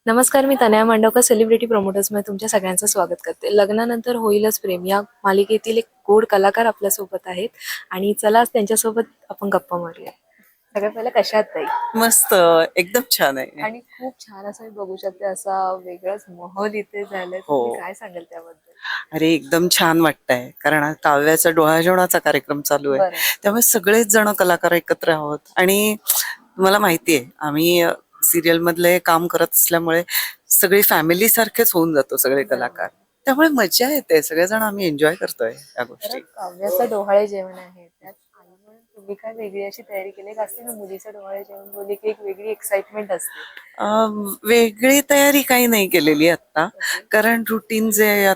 नमस्कार, मी तनया मांडवकर सेलिब्रिटी प्रोमोटर्समध्ये तुमच्या सगळ्यांचं स्वागत करते. लग्नानंतर होईलच प्रेम या मालिकेतील एक गोड कलाकार आपल्यासोबत आहेत आणि चला आज त्यांच्यासोबत आपण गप्पा मारूया. सगळ्यात पहिलं कशा आहात ताई? मस्त, एकदम छान आहे. आणि खूप छान असं मी बघू शकते, असा वेगळाच माहोल इथे झालाय. हो. तुम्ही काय सांगाल त्याबद्दल? अरे एकदम छान वाटतंय, कारण हा काव्याचा डोहाळजेवणाचा कार्यक्रम चालू आहे. बरं. त्यामुळे सगळेच जण कलाकार एकत्र आहोत आणि तुम्हाला माहितीये आम्ही सिरियल मधले काम करत असल्यामुळे सगळी फॅमिली सारखेच होऊन जातो सगळे कलाकार. त्यामुळे मजा येते, सगळेजण आम्ही एन्जॉय करतोय या तर गोष्टी. काव्याचं डोहाळे जेवण आहे, त्यात आई म्हणून तुम्ही काय वेगळी अशी तयारी केली? एक असते ना, मुलीचं डोहाळे जेवण बोलले की एक वेगळी एक्साइटमेंट असते. वेगळी तयारी काही नाही केलेली आता, कारण रुटीन जे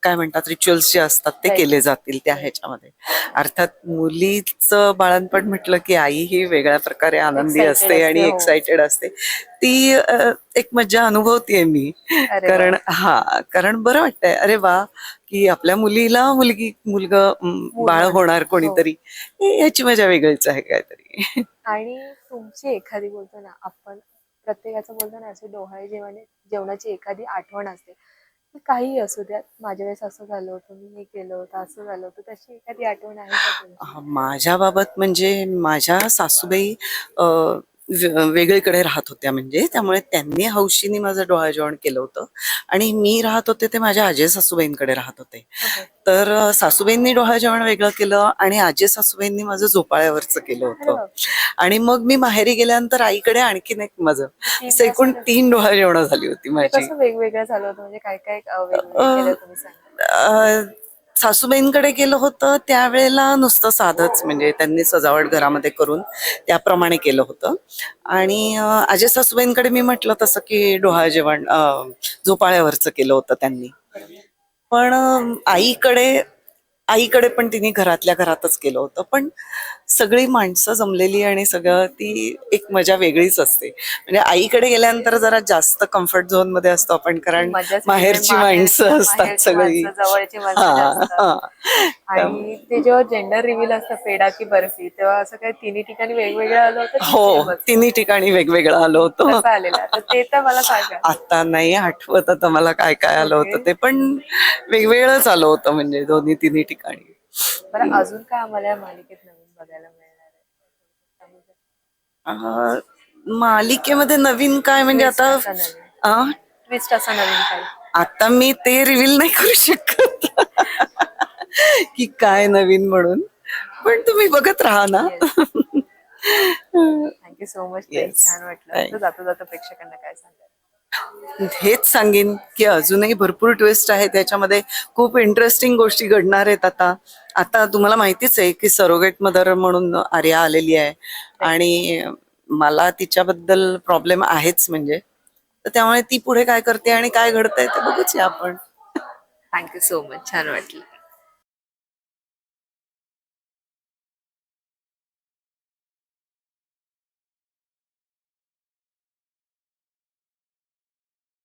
काय म्हणतात रिच्युअल्स जे असतात ते Right. केले जातील त्या ह्याच्यामध्ये. अर्थात मुलीचं बाळंतपण म्हटलं की आई ही वेगळ्या प्रकारे आनंदी एक्साइटेड असते असते, आणि हो. एक्साइटेड असते. ती एक मज्जा अनुभवतीये मी. अरे वा. कारण बरं वाटतंय, अरे वा, की आपल्या मुलीला मूल बाळ म्हणून. होणार हो. कोणीतरी, याची मजा वेगळीच आहे काहीतरी. आणि तुमची एखादी बोलतो ना आपण, प्रत्येकाचं बोलतो ना, असं डोहाळे जेवणाची एखादी आठवण असते. ती काहीही असू द्या, माझ्या वेळेस असं झालं होतं, मी हे केलं होतं, असं झालं होतं, तशी एखादी आठवण आहे का तुमची? माझ्या बाबत म्हणजे माझ्या सासूबाई वेगळीकडे राहत होत्या, म्हणजे त्यामुळे त्यांनी हौशीने माझं डोहाळे जेवण केलं होतं आणि मी राहत होते ते माझ्या आजे सासूबाईंकडे राहत होते. ओके. तर सासूबाईंनी डोहाळे जेवण वेगळं केलं आणि आजे सासूबाईंनी माझं झोपाळ्यावरचं केलं अरे होतं. बापरे. आणि मग मी माहेरी गेल्यानंतर आईकडे आणखीन एक माझं तीन असं एकूण असं 3 डोहाळे जेवणं झाली होती ते माझी. कसं वेगवेगळं झालं होतं, म्हणजे काय काय वेगवेगळे केलं अ, तुम्ही सांगा? अ, सासूबाईंकडे केलं होतं त्यावेळेला नुसतं साधंच, म्हणजे त्यांनी सजावट घरामध्ये करून त्याप्रमाणे केलं होतं. आणि आजे सासूबाईंकडे मी म्हटलं तसं की डोहाळे जेवण झोपाळ्यावरचं केलं होतं त्यांनी. बरोबर. पण आईकडे पण तिने घरातल्या घरातच केलं होतं. पण सगळी माणसं जमलेली आणि सगळं, ती एक मजा वेगळीच असते. म्हणजे आईकडे गेल्यानंतर जरा जास्त कम्फर्ट झोन मध्ये असतो आपण, ती कारण मजाच वेगळी आहे. माहेरची माणसं असतात माहेरची सगळी. माणसं, जवळची हा माणसं जास्त. हा आणि ते जेव्हा जेंडर रिव्हील असतं, पेढा की बर्फी, तेव्हा असं काही तिन्ही ठिकाणी वेगवेगळं आलं होतं की हो, सेमच? तिन्ही ठिकाणी वेगवेगळं आलं होतं. कसं आलेलं? तर ते तर मला सांगा. आता नाही आठवत आता मला काय काय आलं ओके. होतं ते, पण वेगवेगळंच आलं होतं म्हणजे दोन्ही तिन्ही ठिकाणी. बरं, अजून काय आम्हाला या मालिकेत नवीन बघायला मिळणार आहे? अ, मालिकेमध्ये नवीन काय म्हणजे ट्विस्ट आता असा नवीन. अ, ट्विस्ट असा नवीन काही? आता मी ते रिव्हील नाही करू शकत की काय नवीन म्हणून, पण तुम्ही बघत राहा ना. येस. थँक्यू सो मच ताई. येस, छान वाटलं. तर जाता जाता प्रेक्षकांना काय सांगाल? हेच सांगेन की अजूनही भरपूर ट्विस्ट आहे त्याच्यामध्ये. खूप इंटरेस्टिंग गोष्टी घडणार आहेत आता. आता तुम्हाला माहितीच आहे की सरोगेट मदर म्हणून आर्या आलेली आहे राईट. आणि मला तिच्याबद्दल प्रॉब्लेम आहेच म्हणजे. तर त्यामुळे ती पुढे काय करते आणि काय घडतंय ते बघूच या आपण. Thank you so much. छान वाटलं.